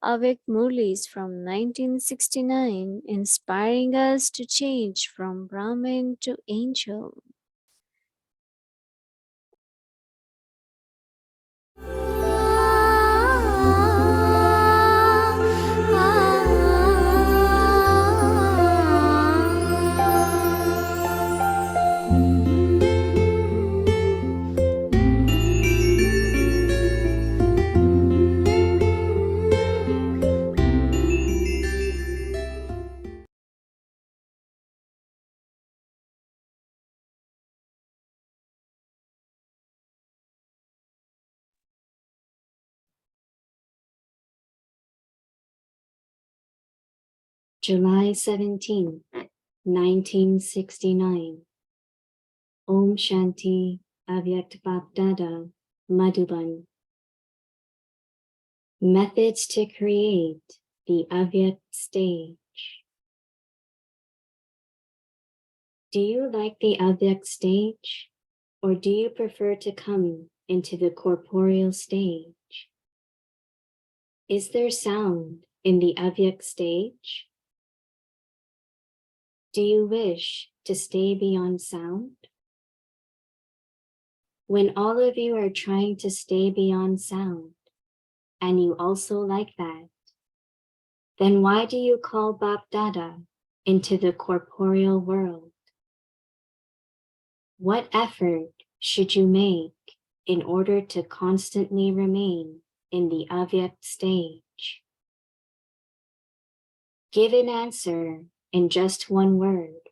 Avyakt Murlis from 1969, inspiring us to change from Brahmin to angel. July 17, 1969. Om Shanti, Avyakt Dada, Madhuban. Methods to create the Avyakt stage. Do you like the Avyakt stage, or do you prefer to come into the corporeal stage? Is there sound in the Avyakt stage? Do you wish to stay beyond sound? When all of you are trying to stay beyond sound, and you also like that, then why do you call Bap Dada into the corporeal world? What effort should you make in order to constantly remain in the Avyakt stage? Give an answer in just one word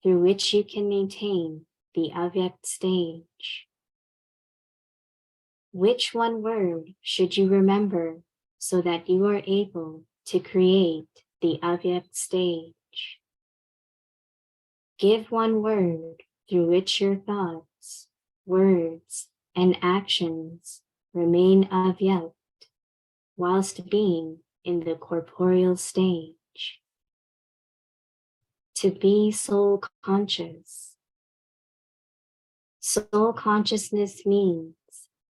through which you can maintain the Avyakt stage. Which one word should you remember so that you are able to create the Avyakt stage? Give one word through which your thoughts, words, and actions remain Avyakt whilst being in the corporeal stage. To be soul conscious. Soul consciousness means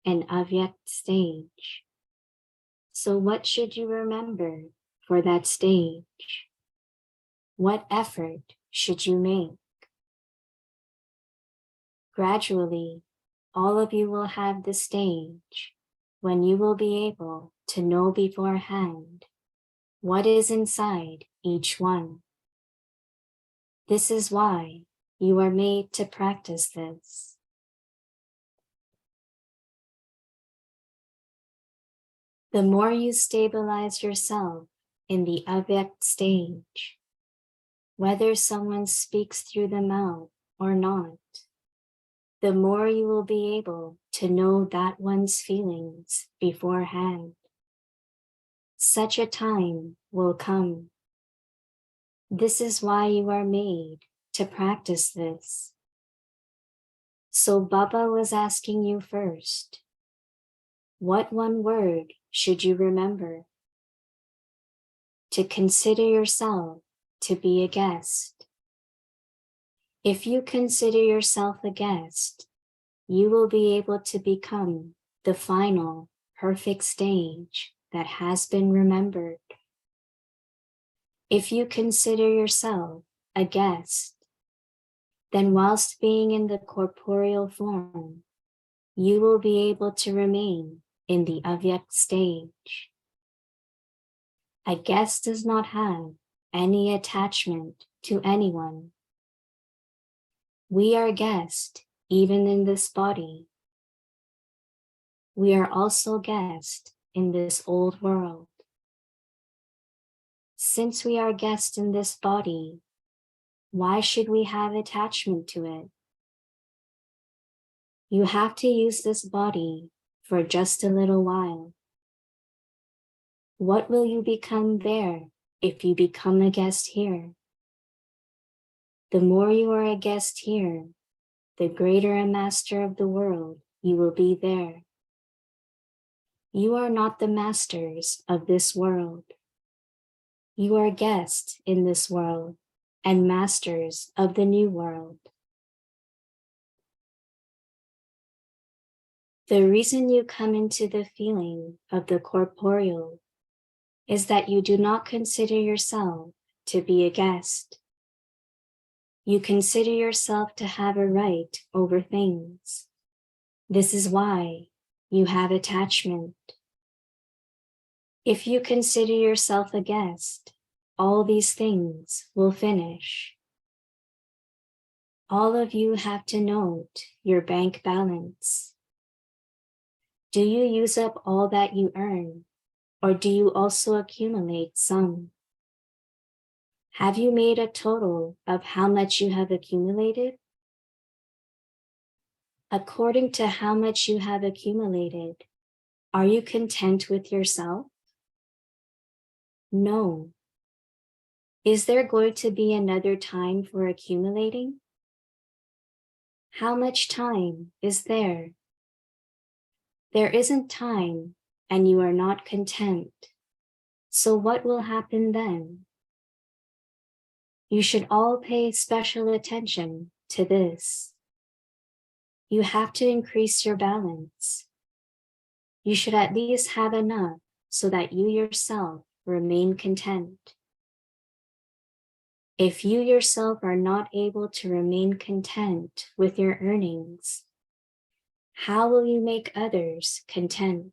an Avyakt stage. So what should you remember for that stage? What effort should you make? Gradually, all of you will have the stage when you will be able to know beforehand what is inside each one. This is why you are made to practice this. The more you stabilize yourself in the Avyakt stage, whether someone speaks through the mouth or not, the more you will be able to know that one's feelings beforehand. Such a time will come. This is why you are made to practice this. So Baba was asking you first, what one word should you remember? To consider yourself to be a guest. If you consider yourself a guest, you will be able to become the final, perfect stage that has been remembered. If you consider yourself a guest, then whilst being in the corporeal form, you will be able to remain in the Avyakt stage. A guest does not have any attachment to anyone. We are guests even in this body. We are also guests in this old world. Since we are guests in this body, why should we have attachment to it? You have to use this body for just a little while. What will you become there if you become a guest here? The more you are a guest here, the greater a master of the world you will be there. You are not the masters of this world. You are guests in this world and masters of the new world. The reason you come into the feeling of the corporeal is that you do not consider yourself to be a guest. You consider yourself to have a right over things. This is why you have attachment. If you consider yourself a guest, all these things will finish. All of you have to note your bank balance. Do you use up all that you earn, or do you also accumulate some? Have you made a total of how much you have accumulated? According to how much you have accumulated, are you content with yourself? No. Is there going to be another time for accumulating? How much time is there? There isn't time, and you are not content. So what will happen then? You should all pay special attention to this. You have to increase your balance. You should at least have enough so that you yourself remain content. If you yourself are not able to remain content with your earnings, how will you make others content?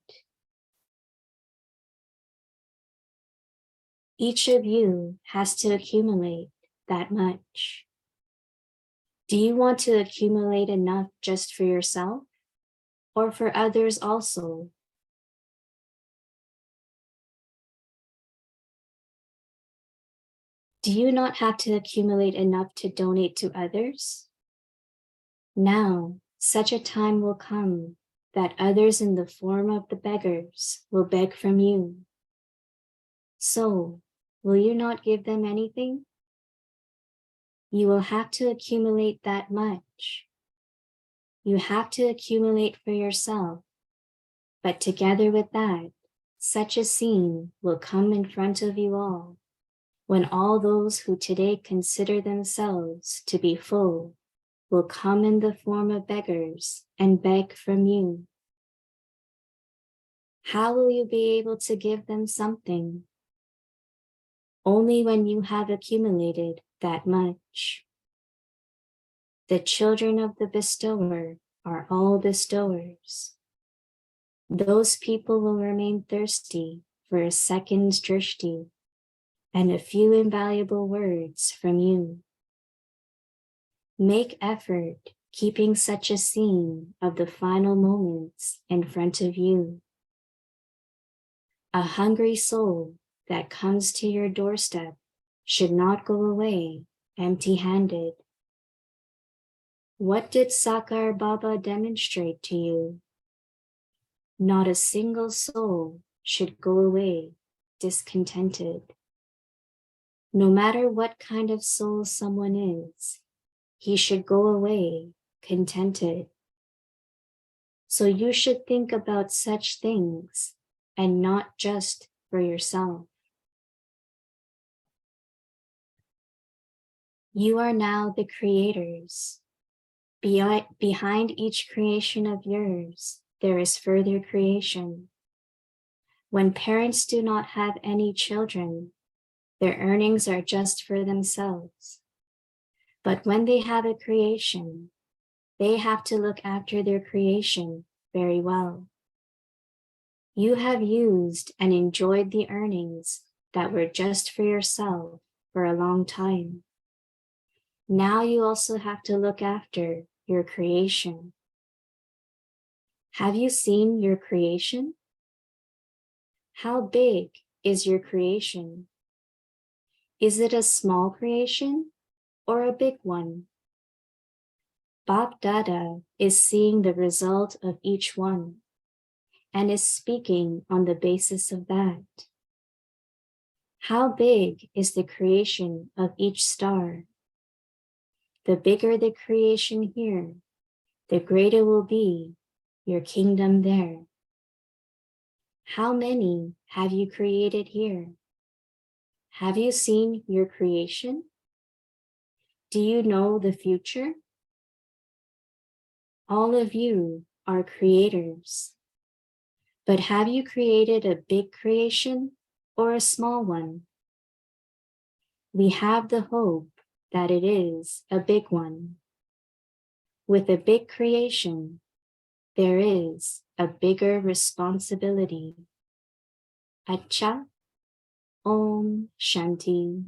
Each of you has to accumulate that much. Do you want to accumulate enough just for yourself or for others also? Do you not have to accumulate enough to donate to others? Now, such a time will come that others in the form of the beggars will beg from you. So, will you not give them anything? You will have to accumulate that much. You have to accumulate for yourself, but together with that, such a scene will come in front of you all, when all those who today consider themselves to be full will come in the form of beggars and beg from you. How will you be able to give them something? Only when you have accumulated that much. The children of the bestower are all bestowers. Those people will remain thirsty for a second drishti and a few invaluable words from you. Make effort keeping such a scene of the final moments in front of you. A hungry soul that comes to your doorstep should not go away empty-handed. What did Sakar Baba demonstrate to you? Not a single soul should go away discontented. No matter what kind of soul someone is, he should go away contented. So you should think about such things and not just for yourself. You are now the creators. Behind each creation of yours, there is further creation. When parents do not have any children, their earnings are just for themselves. But when they have a creation, they have to look after their creation very well. You have used and enjoyed the earnings that were just for yourself for a long time. Now you also have to look after your creation. Have you seen your creation? How big is your creation? Is it a small creation or a big one? Bap Dada is seeing the result of each one and is speaking on the basis of that. How big is the creation of each star? The bigger the creation here, the greater will be your kingdom there. How many have you created here? Have you seen your creation? Do you know the future? All of you are creators. But have you created a big creation or a small one. We have the hope that it is a big one. With a big creation, there is a bigger responsibility. Acha, Om Shanti.